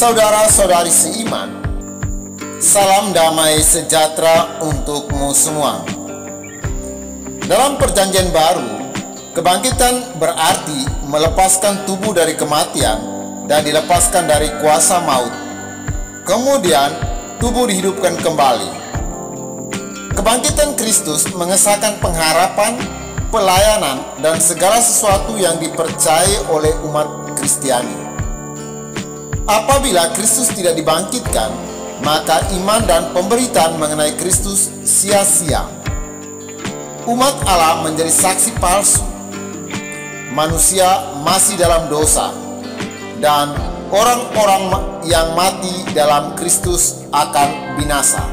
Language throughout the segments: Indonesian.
Saudara-saudari seiman, salam damai sejahtera untukmu semua. Dalam perjanjian baru, kebangkitan berarti melepaskan tubuh dari kematian dan dilepaskan dari kuasa maut. Kemudian, tubuh dihidupkan kembali. Kebangkitan Kristus mengesahkan pengharapan, pelayanan, dan segala sesuatu yang dipercayai oleh umat Kristiani. Apabila Kristus tidak dibangkitkan, maka iman dan pemberitaan mengenai Kristus sia-sia. Umat Allah menjadi saksi palsu. Manusia masih dalam dosa, dan orang-orang yang mati dalam Kristus akan binasa.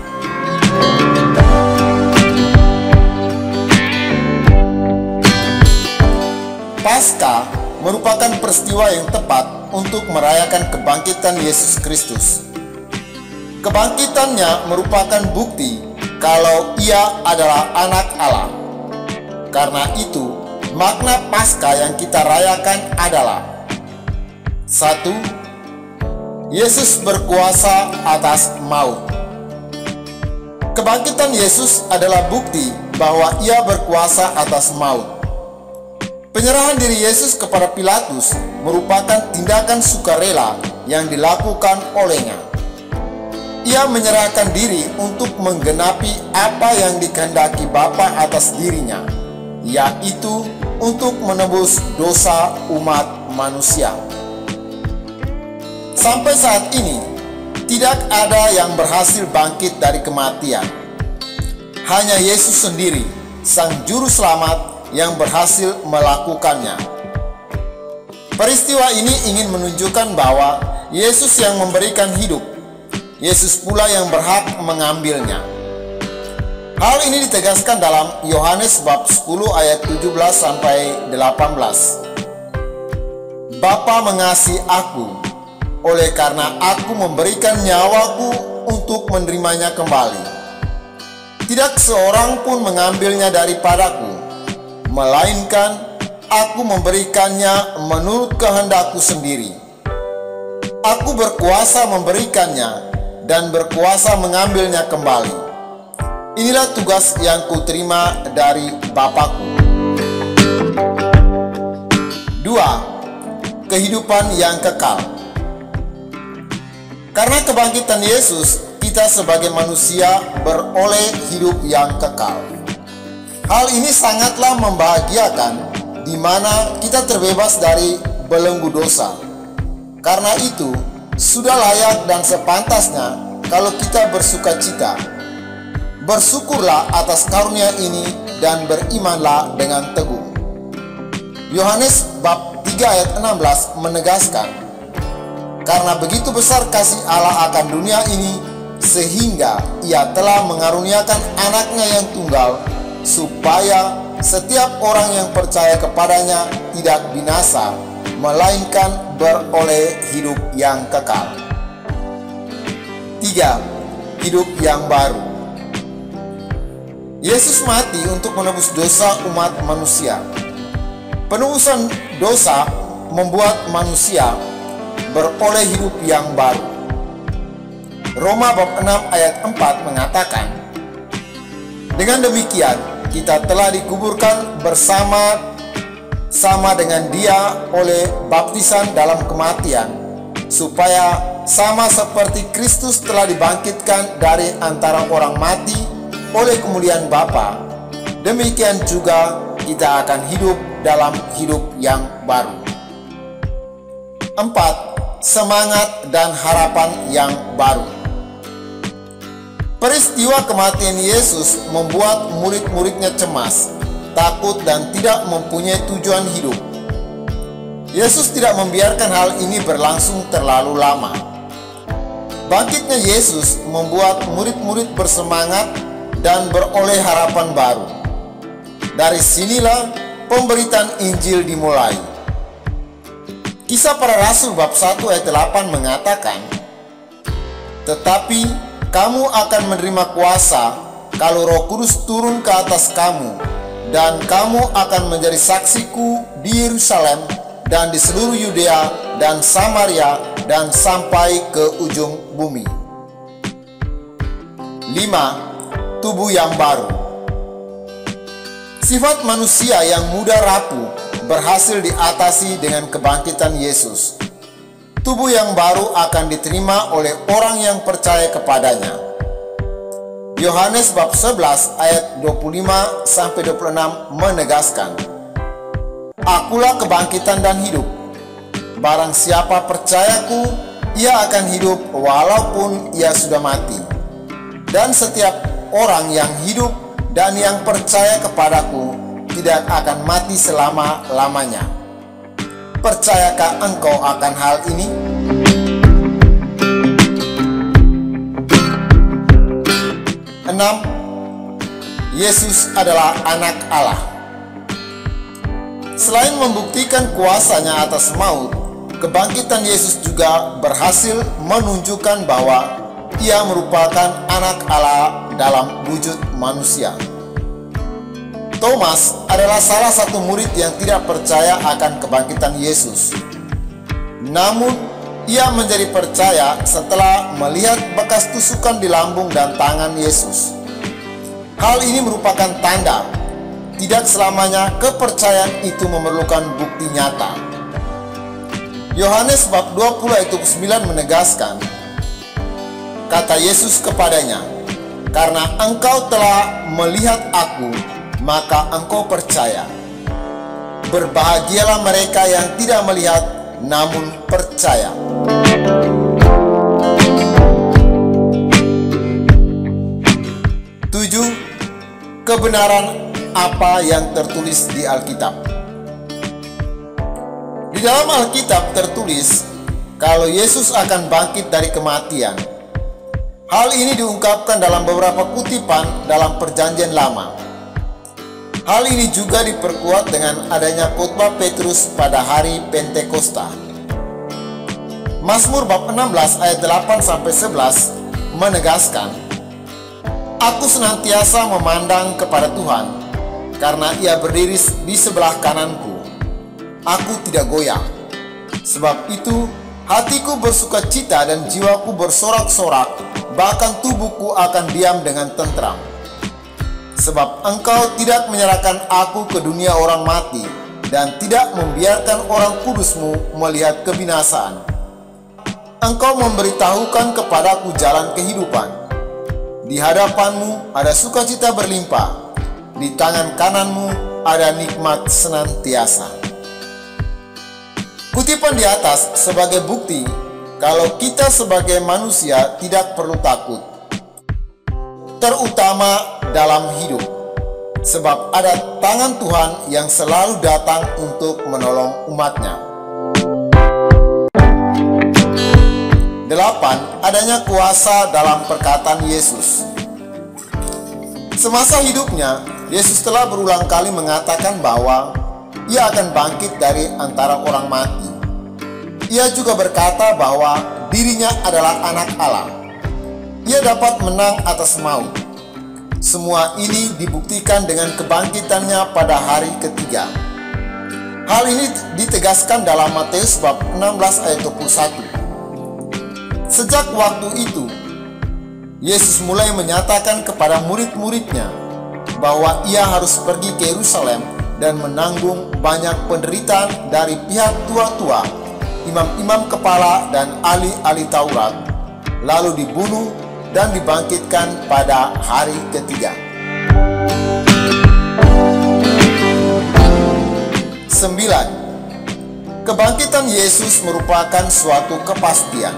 Paskah merupakan peristiwa yang tepat untuk merayakan kebangkitan Yesus Kristus. Kebangkitannya merupakan bukti kalau Ia adalah anak Allah. Karena itu, makna Paskah yang kita rayakan adalah: 1. Yesus berkuasa atas maut. Kebangkitan Yesus adalah bukti bahwa Ia berkuasa atas maut. Penyerahan diri Yesus kepada Pilatus merupakan tindakan sukarela yang dilakukan olehnya. Ia menyerahkan diri untuk menggenapi apa yang dikehendaki Bapa atas dirinya, yaitu untuk menebus dosa umat manusia. Sampai saat ini, tidak ada yang berhasil bangkit dari kematian. Hanya Yesus sendiri, Sang Juru Selamat, yang berhasil melakukannya. Peristiwa ini ingin menunjukkan bahwa Yesus yang memberikan hidup, Yesus pula yang berhak mengambilnya. Hal ini ditegaskan dalam Yohanes bab 10 ayat 17-18. Bapa mengasihi aku, oleh karena aku memberikan nyawaku untuk menerimanya kembali. Tidak seorang pun mengambilnya daripadaku, melainkan aku memberikannya menurut kehendakku sendiri. Aku berkuasa memberikannya dan berkuasa mengambilnya kembali. Inilah tugas yang kuterima dari Bapakku. 2. Kehidupan yang kekal. Karena kebangkitan Yesus, kita sebagai manusia beroleh hidup yang kekal. Hal ini sangatlah membahagiakan, di mana kita terbebas dari belenggu dosa. Karena itu, sudah layak dan sepantasnya kalau kita bersukacita. Bersyukurlah atas karunia ini dan berimanlah dengan teguh. Yohanes bab 3 ayat 16 menegaskan, karena begitu besar kasih Allah akan dunia ini, sehingga Ia telah mengaruniakan anaknya yang tunggal, supaya setiap orang yang percaya kepadanya tidak binasa, melainkan beroleh hidup yang kekal. 3. Hidup yang baru. Yesus mati untuk menebus dosa umat manusia. Penebusan dosa membuat manusia beroleh hidup yang baru. Roma bab 6 ayat 4 mengatakan, dengan demikian, kita telah dikuburkan bersama-sama dengan Dia oleh baptisan dalam kematian, supaya sama seperti Kristus telah dibangkitkan dari antara orang mati oleh kemuliaan Bapa, demikian juga kita akan hidup dalam hidup yang baru. 4. Semangat dan harapan yang baru. Peristiwa kematian Yesus membuat murid-muridnya cemas, takut, dan tidak mempunyai tujuan hidup. Yesus tidak membiarkan hal ini berlangsung terlalu lama. Bangkitnya Yesus membuat murid-murid bersemangat dan beroleh harapan baru. Dari sinilah pemberitaan Injil dimulai. Kisah Para Rasul bab 1 ayat 8 mengatakan, tetapi kamu akan menerima kuasa kalau Roh Kudus turun ke atas kamu, dan kamu akan menjadi saksiku di Yerusalem dan di seluruh Yudea dan Samaria dan sampai ke ujung bumi. 5. Tubuh yang baru. Sifat manusia yang mudah rapuh berhasil diatasi dengan kebangkitan Yesus. Tubuh yang baru akan diterima oleh orang yang percaya kepadanya. Yohanes bab 11 ayat 25-26 menegaskan, Akulah kebangkitan dan hidup. Barang siapa percayaku, ia akan hidup walaupun ia sudah mati. Dan setiap orang yang hidup dan yang percaya kepadaku tidak akan mati selama-lamanya. Percayakah engkau akan hal ini? Yesus adalah anak Allah. Selain membuktikan kuasanya atas maut, kebangkitan Yesus juga berhasil menunjukkan bahwa ia merupakan anak Allah dalam wujud manusia. Thomas adalah salah satu murid yang tidak percaya akan kebangkitan Yesus. Namun, ia menjadi percaya setelah melihat bekas tusukan di lambung dan tangan Yesus. Hal ini merupakan tanda tidak selamanya kepercayaan itu memerlukan bukti nyata. Yohanes bab 20 ayat 9 menegaskan, kata Yesus kepadanya, karena engkau telah melihat aku, maka engkau percaya. Berbahagialah mereka yang tidak melihat namun percaya. Kebenaran apa yang tertulis di Alkitab. Di dalam Alkitab tertulis kalau Yesus akan bangkit dari kematian. Hal ini diungkapkan dalam beberapa kutipan dalam Perjanjian Lama. Hal ini juga diperkuat dengan adanya khotbah Petrus pada hari Pentakosta. Mazmur bab 16 ayat 8-11 menegaskan, Aku senantiasa memandang kepada Tuhan, karena Ia berdiri di sebelah kananku. Aku tidak goyah. Sebab itu, hatiku bersuka cita dan jiwaku bersorak-sorak, bahkan tubuhku akan diam dengan tentram. Sebab Engkau tidak menyerahkan aku ke dunia orang mati, dan tidak membiarkan orang kudus-Mu melihat kebinasaan. Engkau memberitahukan kepadaku jalan kehidupan. Di hadapan-Mu ada sukacita berlimpah, di tangan kanan-Mu ada nikmat senantiasa. Kutipan di atas sebagai bukti kalau kita sebagai manusia tidak perlu takut, terutama dalam hidup, sebab ada tangan Tuhan yang selalu datang untuk menolong umat-Nya. 8. Adanya kuasa dalam perkataan Yesus. Semasa hidupnya, Yesus telah berulang kali mengatakan bahwa Ia akan bangkit dari antara orang mati. Ia juga berkata bahwa dirinya adalah anak Allah. Ia dapat menang atas maut. Semua ini dibuktikan dengan kebangkitannya pada hari ketiga. Hal ini ditegaskan dalam Matius bab 16 ayat 21. Sejak waktu itu, Yesus mulai menyatakan kepada murid-muridnya bahwa Ia harus pergi ke Yerusalem dan menanggung banyak penderitaan dari pihak tua-tua, imam-imam kepala dan ahli-ahli Taurat, lalu dibunuh dan dibangkitkan pada hari ketiga. 9. Kebangkitan Yesus merupakan suatu kepastian.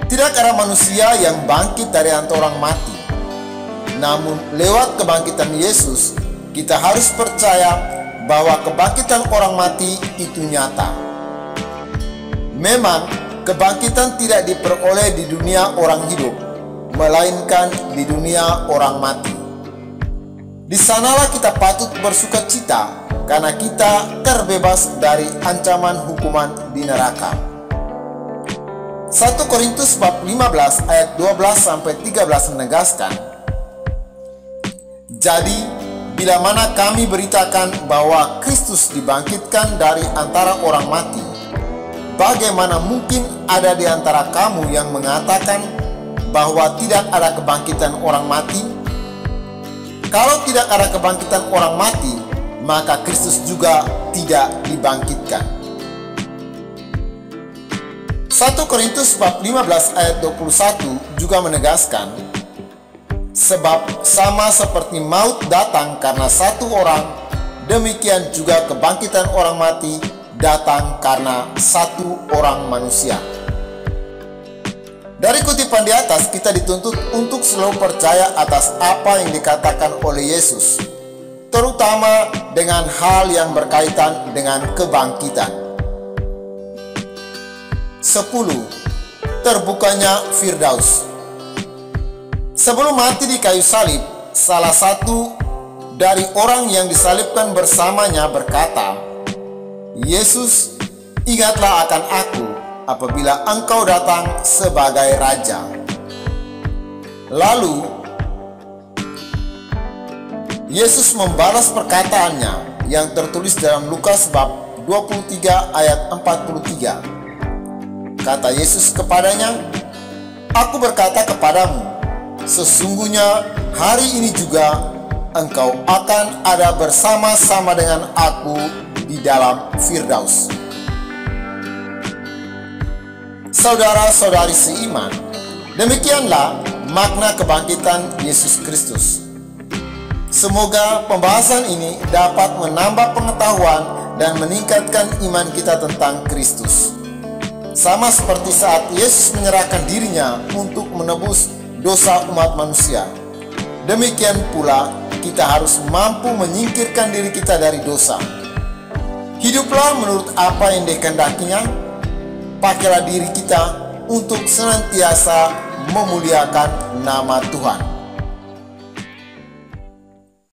Tidak ada manusia yang bangkit dari antara orang mati. Namun lewat kebangkitan Yesus, kita harus percaya bahwa kebangkitan orang mati itu nyata. Memang kebangkitan tidak diperoleh di dunia orang hidup, melainkan di dunia orang mati. Di sanalah kita patut bersuka cita karena kita terbebas dari ancaman hukuman di neraka. 1 Korintus bab 15 ayat 12-13 menegaskan, jadi bila mana kami beritakan bahwa Kristus dibangkitkan dari antara orang mati, bagaimana mungkin ada di antara kamu yang mengatakan bahwa tidak ada kebangkitan orang mati? Kalau tidak ada kebangkitan orang mati, maka Kristus juga tidak dibangkitkan. 1 Korintus bab 15 ayat 21 juga menegaskan, sebab sama seperti maut datang karena satu orang, demikian juga kebangkitan orang mati datang karena satu orang manusia. Dari kutipan di atas, kita dituntut untuk selalu percaya atas apa yang dikatakan oleh Yesus, terutama dengan hal yang berkaitan dengan kebangkitan. 10. Terbukanya Firdaus. Sebelum mati di kayu salib, salah satu dari orang yang disalibkan bersamanya berkata, "Yesus, ingatlah akan aku apabila engkau datang sebagai raja." Lalu Yesus membalas perkataannya yang tertulis dalam Lukas bab 23 ayat 43. Kata Yesus kepadanya, "Aku berkata kepadamu, sesungguhnya hari ini juga engkau akan ada bersama-sama dengan aku di dalam Firdaus." Saudara-saudari seiman, demikianlah makna kebangkitan Yesus Kristus. Semoga pembahasan ini dapat menambah pengetahuan dan meningkatkan iman kita tentang Kristus. Sama seperti saat Yesus menyerahkan dirinya untuk menebus dosa umat manusia, demikian pula kita harus mampu menyingkirkan diri kita dari dosa. Hiduplah menurut apa yang dikehendakinya. Pakailah diri kita untuk senantiasa memuliakan nama Tuhan.